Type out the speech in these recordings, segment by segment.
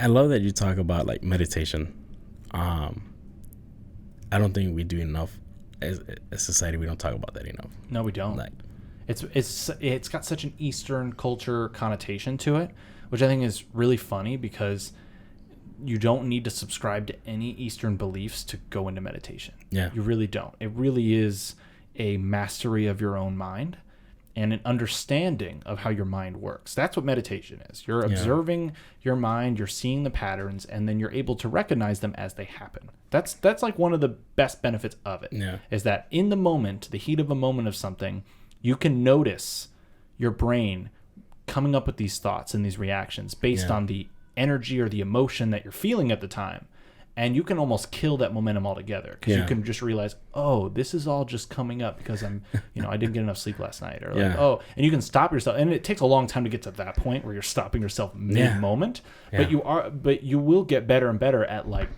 I love that you talk about like meditation. I don't think we do enough as a society. We don't talk about that enough. No, we don't. Like, it's got such an Eastern culture connotation to it, which I think is really funny because you don't need to subscribe to any Eastern beliefs to go into meditation. Yeah. You really don't. It really is a mastery of your own mind and an understanding of how your mind works. That's what meditation is. You're observing your mind, you're seeing the patterns, and then you're able to recognize them as they happen. That's like one of the best benefits of it. Yeah. Is that in the moment, the heat of a moment of something, you can notice your brain coming up with these thoughts and these reactions based on the energy or the emotion that you're feeling at the time. And you can almost kill that momentum altogether because you can just realize, oh, this is all just coming up because I didn't get enough sleep last night, or like, and you can stop yourself. And it takes a long time to get to that point where you're stopping yourself mid-moment, but you will get better and better at like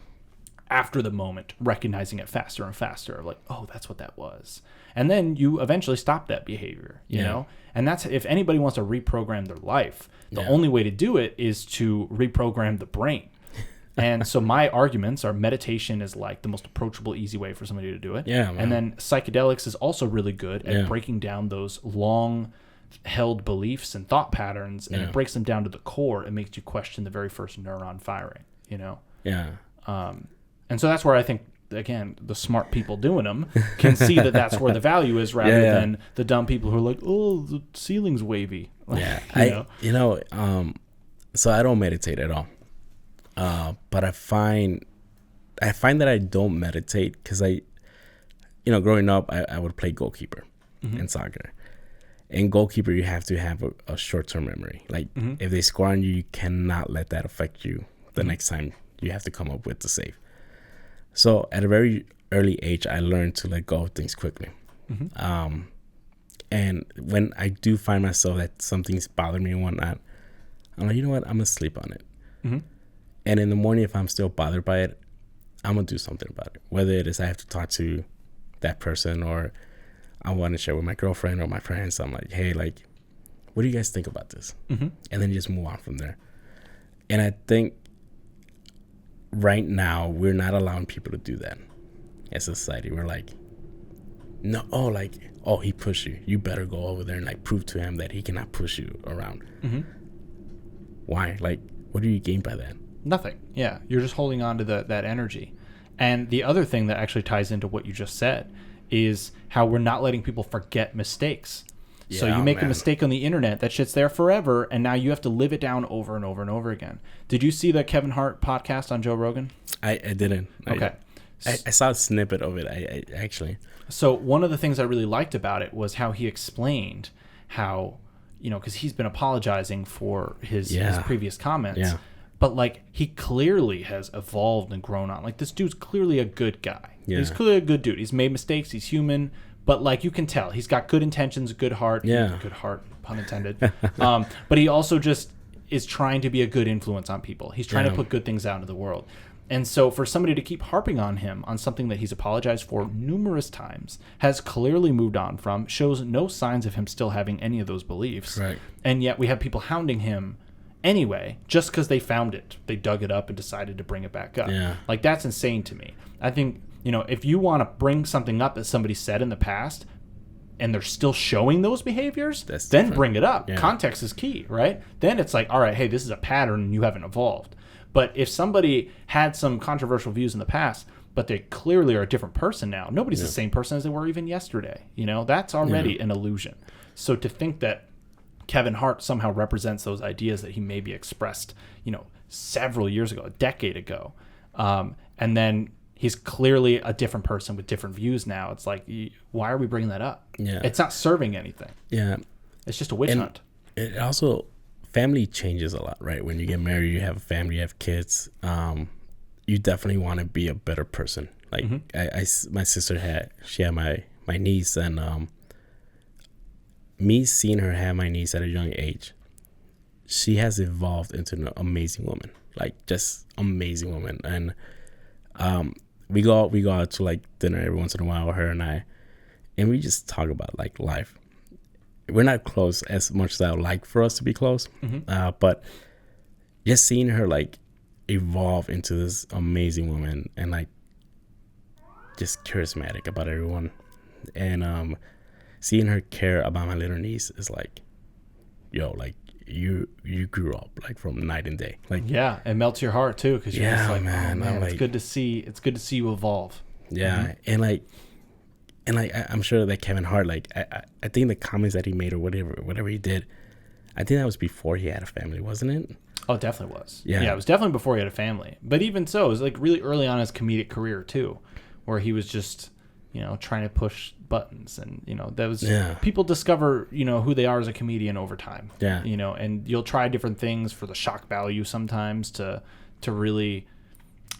after the moment, recognizing it faster and faster. Like, oh, that's what that was. And then you eventually stop that behavior, you know? And that's, if anybody wants to reprogram their life, the only way to do it is to reprogram the brain. And so my arguments are meditation is like the most approachable, easy way for somebody to do it. Yeah, man. And then psychedelics is also really good at breaking down those long held beliefs and thought patterns, and it breaks them down to the core. It makes you question the very first neuron firing, you know? Yeah. And so that's where I think, again, the smart people doing them can see that that's where the value is, rather than the dumb people who are like, oh, the ceiling's wavy. Like, so I don't meditate at all. But I find that I don't meditate because growing up, I would play goalkeeper in soccer. And goalkeeper, you have to have a short-term memory. Like, if they score on you, you cannot let that affect you the next time you have to come up with the save. So at a very early age, I learned to let go of things quickly. And when I do find myself that something's bothering me and whatnot, I'm like, you know what? I'm going to sleep on it. And in the morning, if I'm still bothered by it, I'm going to do something about it. Whether it is I have to talk to that person, or I want to share with my girlfriend or my friends. I'm like, hey, like, what do you guys think about this? And then just move on from there. And I think right now, we're not allowing people to do that as a society. We're like, no, he pushed you. You better go over there and like prove to him that he cannot push you around. Why? Like, what do you gain by that? Nothing. Yeah, you're just holding on to that energy. And the other thing that actually ties into what you just said is how we're not letting people forget mistakes. So you make a mistake on the internet, that shit's there forever, and now you have to live it down over and over and over again. Did you see the Kevin Hart podcast on Joe Rogan? I didn't. Okay. I saw a snippet of it, I actually. So one of the things I really liked about it was how he explained how, because he's been apologizing for his previous comments. Yeah. But, like, he clearly has evolved and grown on. Like, this dude's clearly a good guy. Yeah. He's clearly a good dude. He's made mistakes. He's human. But, like, you can tell. He's got good intentions, good heart. Yeah. Good heart, pun intended. But he also just is trying to be a good influence on people. He's trying to put good things out into the world. And so for somebody to keep harping on him on something that he's apologized for numerous times, has clearly moved on from, shows no signs of him still having any of those beliefs. Right. And yet we have people hounding him anyway, just because they found it. They dug it up and decided to bring it back up. Yeah. Like, that's insane to me. I think, if you want to bring something up that somebody said in the past and they're still showing those behaviors, then bring it up. Yeah. Context is key, right? Then it's like, all right, hey, this is a pattern and you haven't evolved. But if somebody had some controversial views in the past, but they clearly are a different person now, nobody's the same person as they were even yesterday. That's already an illusion. So to think that Kevin Hart somehow represents those ideas that he maybe expressed, several years ago, a decade ago. And then he's clearly a different person with different views now. It's like, why are we bringing that up? Yeah. It's not serving anything. Yeah. It's just a witch hunt. It also, family changes a lot, right? When you get married, you have a family, you have kids. You definitely want to be a better person. Like, my sister had my niece, and me seeing her have my niece at a young age, she has evolved into an amazing woman, like just amazing woman. And we go out to like dinner every once in a while, her and I, and we just talk about like life. We're not close as much as I would like for us to be close, but just seeing her like evolve into this amazing woman and like just charismatic about everyone. And seeing her care about my little niece is like, yo, like you grew up like from night and day. Like, yeah, it melts your heart too, because you're just like, man, oh man, like, it's good to see you evolve. Yeah, and I'm sure that Kevin Hart, like I think the comments that he made or whatever he did, I think that was before he had a family, wasn't it? Oh, it definitely was. Yeah, it was definitely before he had a family. But even so, it was like really early on in his comedic career too, where he was just, trying to push buttons, and that was people discover who they are as a comedian over time. Yeah, and you'll try different things for the shock value sometimes to really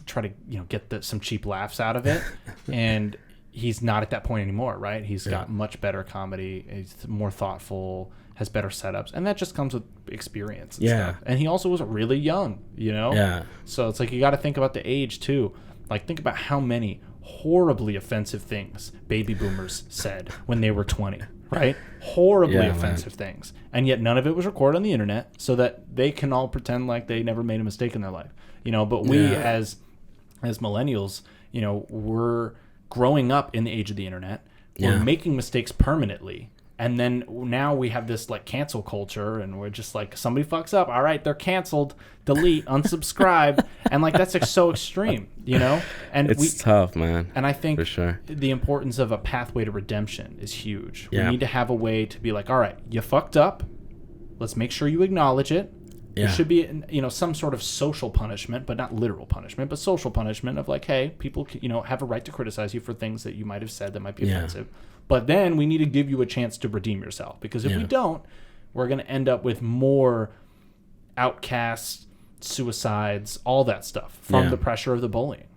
try to get some cheap laughs out of it. And he's not at that point anymore, right? He's got much better comedy. He's more thoughtful, has better setups, and that just comes with experience and stuff. And he also was really young, so it's like you got to think about the age too. Like, think about how many horribly offensive things baby boomers said when they were 20, right? Horribly offensive things, and yet none of it was recorded on the internet, so that they can all pretend like they never made a mistake in their life, but we as millennials, we're growing up in the age of the internet. We're making mistakes permanently. And then now we have this like cancel culture, and we're just like, somebody fucks up, all right, they're canceled, delete, unsubscribe. And like, that's like so extreme, And it's tough, man. And I think for sure the importance of a pathway to redemption is huge. We need to have a way to be like, all right, you fucked up. Let's make sure you acknowledge it. There should be, some sort of social punishment, but not literal punishment, but social punishment of like, hey, people, have a right to criticize you for things that you might have said that might be offensive. But then we need to give you a chance to redeem yourself, because if we don't, we're going to end up with more outcasts, suicides, all that stuff from the pressure of the bullying.